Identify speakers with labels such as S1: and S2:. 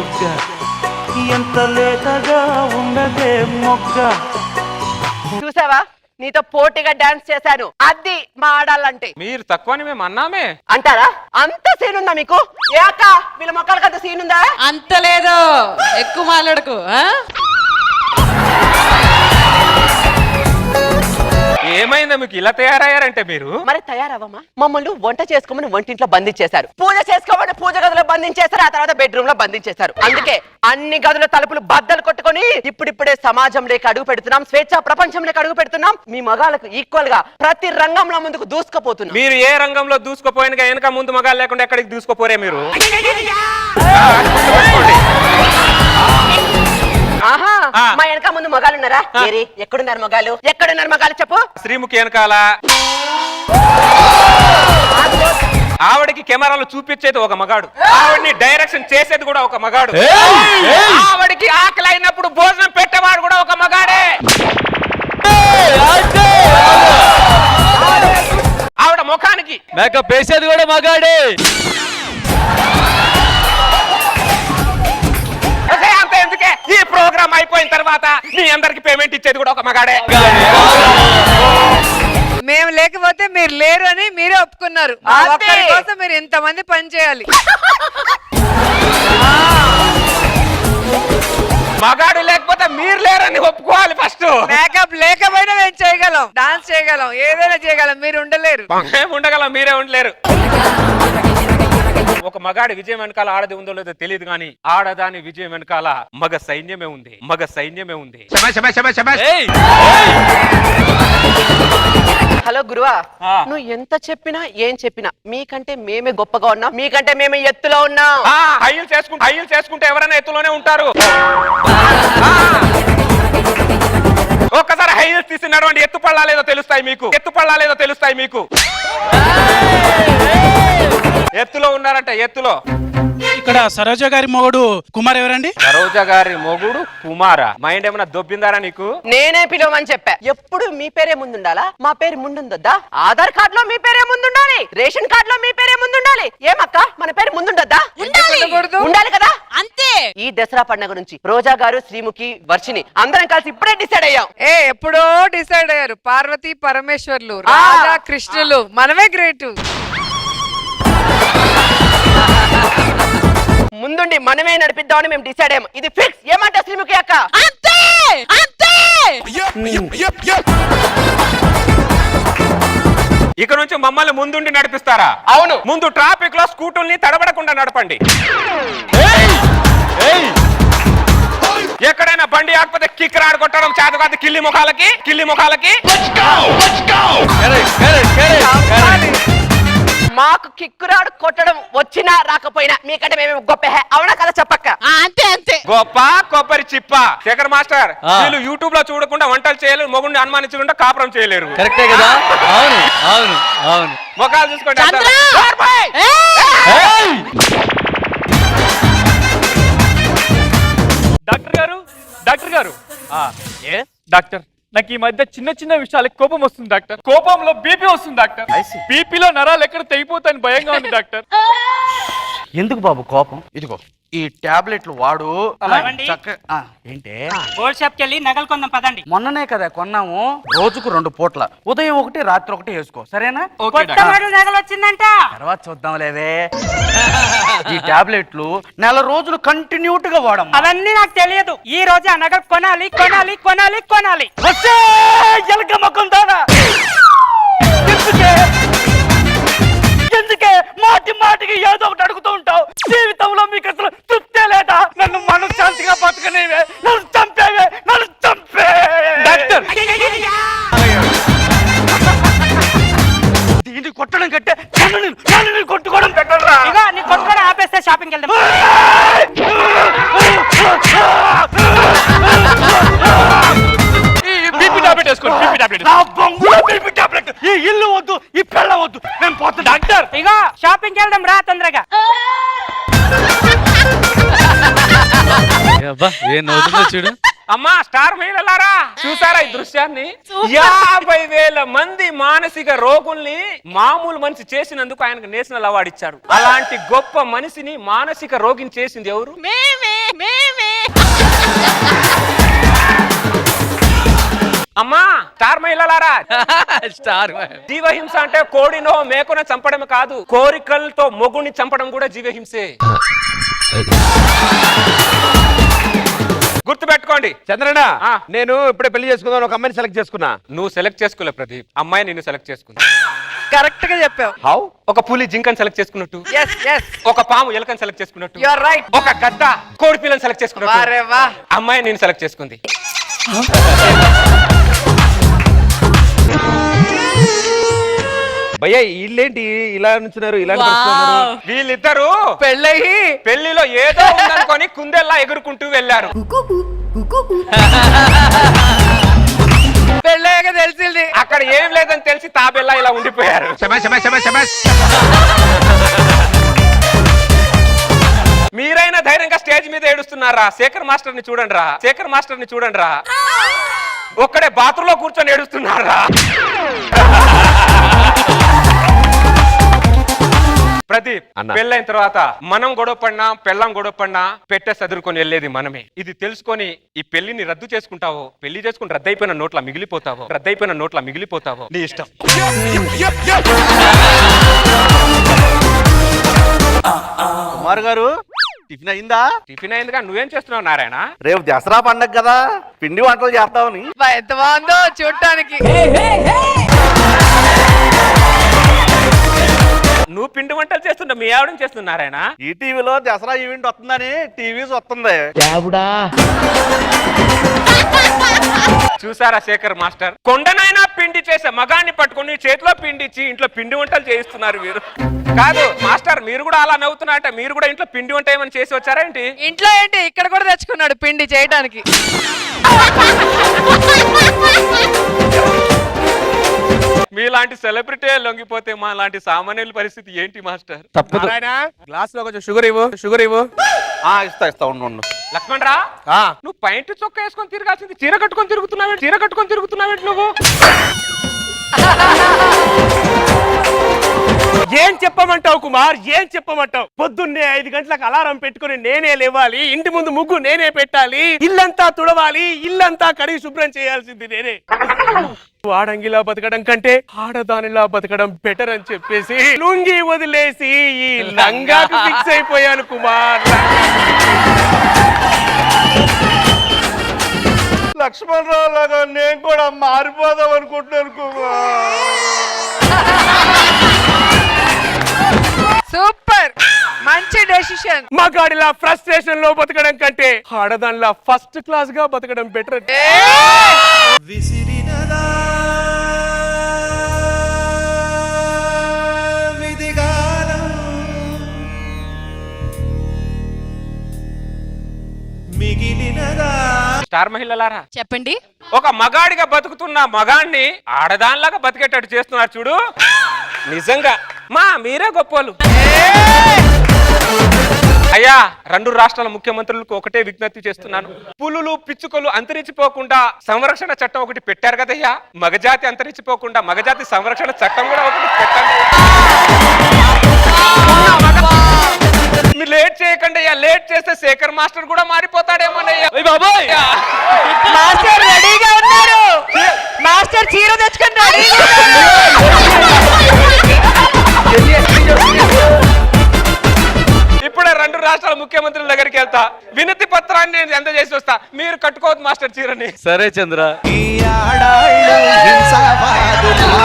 S1: బుగ్గ ఎంత లేతగా ఉన్నదే మొగ్గ.
S2: చూసావా, నీతో పోటీగా డాన్స్ చేశాను, అది మా ఆడాలంటే.
S3: మీరు తక్కువని మేము అన్నామే
S2: అంటారా? అంత సీన్ ఉందా మీకు? ఏ అక్క, వీళ్ళ మొక్కలకి అంత సీన్ ఉందా?
S4: అంత లేదు, ఎక్కువ మాట్లాడకు.
S3: ఏమైందా మీకు ఇలా తయారయ్యారంటే? మీరు
S2: మరి తయారవ్వమా? మమ్మల్ని వంట చేసుకోమని వంటింట్లో బంధించేశారు, పూజ చేసుకోమని పూజ గదిలో బంధించేశారు, ఆ తర్వాత బెడ్రూమ్ లో బంధించేశారు. అందుకే అన్ని గదుల తలుపులు బద్దలు కొట్టుకొని ఇప్పుడిప్పుడే సమాజంలోకి అడుగు పెడుతున్నాం, స్వేచ్ఛా ప్రపంచంలోకి అడుగు పెడుతున్నాం. మీ మగాళ్ళకు ఈక్వల్ గా ప్రతి రంగంలో ముందుకు దూసుకుపోతున్నాం.
S3: మీరు ఏ రంగంలో దూసుకుపోయినగా వెనక ముందు మగాలు లేకుండా ఎక్కడికి దూసుకుపోరే మీరు?
S2: ఆహా, మా వెనక ముందు మగాలు ఉన్నారా? ఎక్కడున్నారు మగాలు? ఎక్కడున్నారు మగాలు చెప్పు.
S3: శ్రీముఖి వెనకాల ఆవిడకి కెమెరాలు చూపించేది ఒక మగాడు, ఆవిడని డైరెక్షన్ చేసేది కూడా ఒక మగాడు, ఆవిడకి ఆకలి అయినప్పుడు భోజనం పెట్టేవాడు కూడా ఒక మగాడే, ఆవిడ ముఖానికి
S5: మేకప్ వేసేది కూడా మగాడే.
S3: అంత ఎందుకే, ఈ ప్రోగ్రామ్ అయిపోయిన తర్వాత మీ అందరికి పేమెంట్ ఇచ్చేది కూడా ఒక మగాడే.
S4: మేము లేకపోతే మీరు లేరు అని మీరే ఒప్పుకున్నారు. ఒక్కరి కోసం మీరు ఇంతమంది పని చేయాలి.
S3: మగాడు లేకపోతే మీరు లేరని ఒప్పుకోవాలి ఫస్ట్.
S4: మేకప్ లేకపోయినా మేము చేయగలం, డాన్స్ చేయగలం, ఏదైనా చేయగలం, మీరు ఉండలేరు.
S3: మేము ఉండగలం, మీరే ఉండలేరు. ఒక మగాడి విజయం వెనకాల ఆడది ఉందో లేదో తెలియదు కానీ ఆడదాని విజయం వెనకాల మగ సైన్యమే ఉంది, మగ సైన్యమే ఉంది.
S2: హలో గురువా, నువ్వు ఎంత చెప్పినా ఏం చెప్పినా మీకంటే మేమే గొప్పగా ఉన్నాం, మీకంటే మేమే ఎత్తులో ఉన్నాం.
S3: హైలు చేసుకుంటే ఎవరైనా ఎత్తులోనే ఉంటారు. ఒక్కసారి హైలు తీసి నడవండి, ఎత్తు పళ్ళాలేదో తెలుస్తాయి మీకు, ఎత్తు పళ్ళాలేదో తెలుస్తాయి మీకు. ఎత్తులో ఉన్నారంట, ఎత్తులో.
S6: ఇక్కడ సరోజ గారి మొగుడు కుమార్ ఎవరండి?
S3: సరోజ గారి మొగుడు కుమారా? మైండ్ ఏమైనా దొబ్బిందారా నీకు?
S2: నేనే పిలవమని చెప్పా. ఎప్పుడు మీ పేరే ముందుండాలా? మా పేరు ముందుందొద్దా? ఆధార్ కార్డ్ లో మీ పేరే ముందుండాలి, రేషన్ కార్డ్ లో మీ పేరే ముందుండాలి. ఏమక్క, మన పేరు ముందుండద్దా? ఉండాలి కదా, అంతే. ఈ దసరా పండుగ నుంచి రోజా గారు, శ్రీముఖి, వర్షిని అందరం కలిసి ఇప్పుడే డిసైడ్ అయ్యాం.
S4: ఎప్పుడో డిసైడ్ అయ్యారు. పార్వతి పరమేశ్వర్లు, రాధా కృష్ణులు, మనమే గ్రేట్.
S2: ముందుండి మనమే నడిపిద్దామని మేము డిసైడ్ అయ్యాం. ఇది ఫిక్స్. ఏమంటా శ్రీముఖి అక్క?
S4: అంతే అంతే.
S3: ఇక నుంచి మమ్మల్ని ముందుండి నడిపిస్తారా?
S2: అవును.
S3: ముందు ట్రాఫిక్ లో స్కూటర్ని తడబడకుండా నడపండి. ఎక్కడైనా బండి ఆకపోతే కిక్ రాడు కొట్టడం చేత కాదు. కిల్లి ముఖాలకి, కిల్లి ముఖాలకి.
S2: మాకు కిక్కురాడు కొట్టడం వచ్చినా రాకపోయినా మీకంటే మేము గొప్ప. అవునా కదా చెప్పక్క?
S4: అంతే అంతే.
S3: గొప్ప కొబ్బరి చిప్ప. శేఖర్ మాస్టర్, వీళ్ళు యూట్యూబ్ లో చూడకుండా వంటలు చేయలేరు, మొగుడిని అనుమానించకుండా కాపురం చేయలేరు.
S5: కరెక్టే కదా? అవును అవును అవును.
S3: ముఖాలు చూసుకోండి.
S7: డాక్టర్ గారు, డాక్టర్ గారు, డాక్టర్ నాకు ఈ మధ్య చిన్న చిన్న విషయాలకు కోపం వస్తుంది డాక్టర్. కోపంలో బీపీ వస్తుంది డాక్టర్. బీపీలో నరాలు ఎక్కడ తెగిపోతాయని భయంగా ఉంది డాక్టర్.
S1: ఎందుకు బాబు కోపం? ఇదిగో ఈ టాబ్లెట్లు వాడు. ఏంటే?
S8: గోల్డ్ షాప్ కెళ్ళి నగలు కొందాం పదండి.
S1: మొన్ననే కదా కొన్నాము. రోజుకు 2 పూట్ల, ఉదయం ఒకటి రాత్రి ఒకటి వేసుకో, సరేనా?
S8: కొత్త మోడల్ నగలు వచ్చిందంట.
S1: తర్వాత చూద్దాం లేవే. ఈ టాబ్లెట్లు నెల రోజులు కంటిన్యూగా వాడము.
S8: అవన్నీ నాకు తెలియదు. ఈ రోజు ఆ నగలు కొనాలి కొనాలి కొనాలి కొనాలి.
S1: ఎందుకే మాటి మాటికి ఏదో ఒకటి అడుగుతూ ఉంటావు? జీవితంలో మీకు అసలు తృప్తే లేదా? నన్ను మనశ్శాంతిగా బతకనేవే, నన్ను చంపేవే, నన్ను చంపే.
S3: డాక్టర్,
S1: దీన్ని కొట్టడం కంటే నన్ను కొట్టుకోవడం బెటర్ రా.
S8: ఇగో నీ కొట్టుకోవడం ఆపేస్తే షాపింగ్ వెళ్దాం.
S3: బీపీ టాబ్లెట్ వేసుకోండి. BP tablet.
S1: నా బొంగులో బీపీ టాబ్లెట్. ఈ ఇల్లు వద్దు, ఈ పెళ్ళ వద్దు, నేను పోతా.
S3: డాక్టర్,
S8: ఇగో షాపింగ్ వెళ్దాం రా తొందరగా.
S5: ఏం నవ్వుతుందో చూడు.
S3: అమ్మా స్టార్ మహిళలారా, చూసారా ఈ దృశ్యాన్ని? 50,000 మంది మానసిక రోగుల్ని మామూలు మనిషి చేసినందుకు ఆయనకు నేషనల్ అవార్డు ఇచ్చారు. అలాంటి గొప్ప మనిషిని, మానసిక రోగిని చేసింది ఎవరు?
S4: మేమే.
S3: అమ్మా స్టార్ మహిళలారా,
S5: స్టార్
S3: జీవహింస అంటే కోడినో మేకనో చంపడం కాదు, కోరికలతో మొగుని చంపడం కూడా జీవహింసే. గుర్తు పెట్టుకోండి.
S9: చంద్రన్న,
S3: ఆ.
S9: నేను ఇప్పుడే పెళ్లి చేసుకుందాం ఒక అమ్మాయిని సెలెక్ట్ చేసుకున్నా.
S3: నువ్వు సెలెక్ట్ చేసుకోలే ప్రదీప్, అమ్మాయి నిన్ను సెలెక్ట్ చేసుకుంది.
S4: కరెక్ట్ గా చెప్పావు.
S9: హౌ?
S3: ఒక పులి జింకని సెలెక్ట్ చేసుకున్నట్టు,
S4: ఎస్ ఎస్
S3: ఒక పాము ఎలకని సెలెక్ట్ చేసుకున్నట్టు,
S4: యు ఆర్ రైట్.
S3: ఒక గద్ద కోడి పిల్లని సెలెక్ట్ చేసుకున్నట్టు
S4: వారే వా.
S3: అమ్మాయి నేను సెలెక్ట్ చేసుకుంది.
S9: భయ్యా వీళ్ళేంటి ఇలా నుంచున్నారు, ఇలా నడుస్తున్నారు?
S3: వీళ్ళిద్దరూ
S4: పెళ్ళయి
S3: పెళ్లిలో ఏదో ఉందనుకొని కుందెల్లా ఎగురుకుంటూ వెళ్ళారు.
S4: పెళ్ళయ్యాక తెలిసింది.
S3: అక్కడ ఏం లేదని తెలిసి తాబెల్లా ఇలా ఉండిపోయారు. మీరైనా ధైర్యంగా స్టేజ్ మీద ఏడుస్తున్నారా? శేఖర్ మాస్టర్ ని చూడండి రా, శేఖర్ మాస్టర్ ని చూడండి రా, ఒక్కడే బాత్రూమ్ లో కూర్చొని ఏడుస్తున్నారా? ప్రదీప్,
S9: అన్న.
S3: పెళ్ళైన తర్వాత మనం గొడవ పడినా పెళ్ళం గొడవ పడినా పెట్టే సదురుకొని వెళ్ళేది మనమే. ఇది తెలుసుకొని ఈ పెళ్లిని రద్దు చేసుకుంటావో, పెళ్లి చేసుకుని రద్దయిపోయిన నోట్ల మిగిలిపోతావో నీ ఇష్టం.
S9: కుమార్ గారు టిఫిన్ అయిందా?
S3: టిఫిన్ అయిందిగా, నువ్వేం చేస్తున్నావు నారాయణ?
S9: రేపు దసరా పండగ కదా, పిండి వంటలు చేద్దామని.
S4: బా, ఎంత బాగుందో చూడటానికి.
S3: నువ్వు పిండి వంటలు చేస్తుంటా, మీ ఆవిడని చేస్తున్నా నారాయణ.
S9: ఈ టీవీలో దసరా ఈవెంట్ వస్తుందని టీవీ వస్తుంది.
S3: చూసారా శేఖర్ మాస్టర్, కొండనైనా పిండి చేసే మగాన్ని పట్టుకొని చేతిలో పిండి ఇచ్చి ఇంట్లో పిండి వంటలు చేయిస్తున్నారు మీరు. కాదు మాస్టర్, మీరు కూడా అలా నవ్వుతున్నారట, మీరు కూడా ఇంట్లో పిండి వంట ఏమైనా చేసి వచ్చారా ఏంటి?
S4: ఇంట్లో ఏంటి, ఇక్కడ కూడా తెచ్చుకున్నాడు పిండి చేయడానికి.
S3: మీలాంటి సెలబ్రిటీ లొంగిపోతే మా లాంటి సామాన్యుల పరిస్థితి ఏంటి మాస్టర్?
S9: తప్పదు. గ్లాస్ లో కొంచెం షుగర్ ఇవ్వు. ఇస్తా ఉండు.
S3: లక్ష్మణ్ రా, నువ్వు పైంట్ చొక్క వేసుకొని తిరగాల్సింది చీర కట్టుకొని తిరుగుతున్నావు నువ్వు.
S1: ఏం చెప్పమంటావు కుమార్, ఏం చెప్పమంటావు? పొద్దున్నే 5 గంటలకు అలారం పెట్టుకుని నేనే లేవాలి, ఇంటి ముందు ముగ్గు నేనే పెట్టాలి, ఇల్లంతా తుడవాలి, ఇల్లంతా కడిగి శుభ్రం చేయాల్సింది నేనే. వాడంగిలా బతకడం కంటే ఆడదానిలా బతకడం బెటర్ అని చెప్పేసి లుంగి వదిలేసి ఈ లంగాకు ఫిక్స్ అయిపోయాను కుమార్.
S9: లక్ష్మణ్ రావు లాగా నేను కూడా మారిపోదాం అనుకుంటున్నాను కుమార్.
S4: సూపర్, మంచి డెసిషన్.
S1: మగాడిలా ఫ్రస్ట్రేషన్ లో బతకడం కంటే ఆడదానిలా ఫస్ట్ క్లాస్ గా బతకడం బెటర్.
S3: స్టార్ మహిళలారా,
S10: చెప్పండి.
S3: ఒక మగాడిగా బతుకుతున్న మగాడిని ఆడదానిలాగా బతికేటట్టు చేస్తున్నారు చూడు. నిజంగా మీరే గొప్పలు. అయ్యా, 2 రాష్ట్రాల ముఖ్యమంత్రులకు ఒకటే విజ్ఞప్తి చేస్తున్నాను. పులులు పిచ్చుకలు అంతరించిపోకుండా సంరక్షణ చట్టం ఒకటి పెట్టారు కదయ్యా, మగజాతి అంతరించిపోకుండా మగజాతి సంరక్షణ చట్టం కూడా ఒకటి పెట్టండి. మీరు లేట్ చేయకండి అయ్యా, లేట్ చేస్తే శేఖర్ మాస్టర్ కూడా మారిపోతాడేమోనయ్యా.
S4: మాస్టర్ రెడీగా ఉన్నారు. మాస్టర్ చీర తెచ్చుకొని రెడీగా
S3: ఇప్పుడే 2 రాష్ట్రాల ముఖ్యమంత్రుల దగ్గరికి వెళ్తా, వినతి పత్రాన్ని నేను అందజేసి వస్తా. మీరు కట్టుకోవద్దు మాస్టర్ చీరని.
S5: సరే చంద్ర.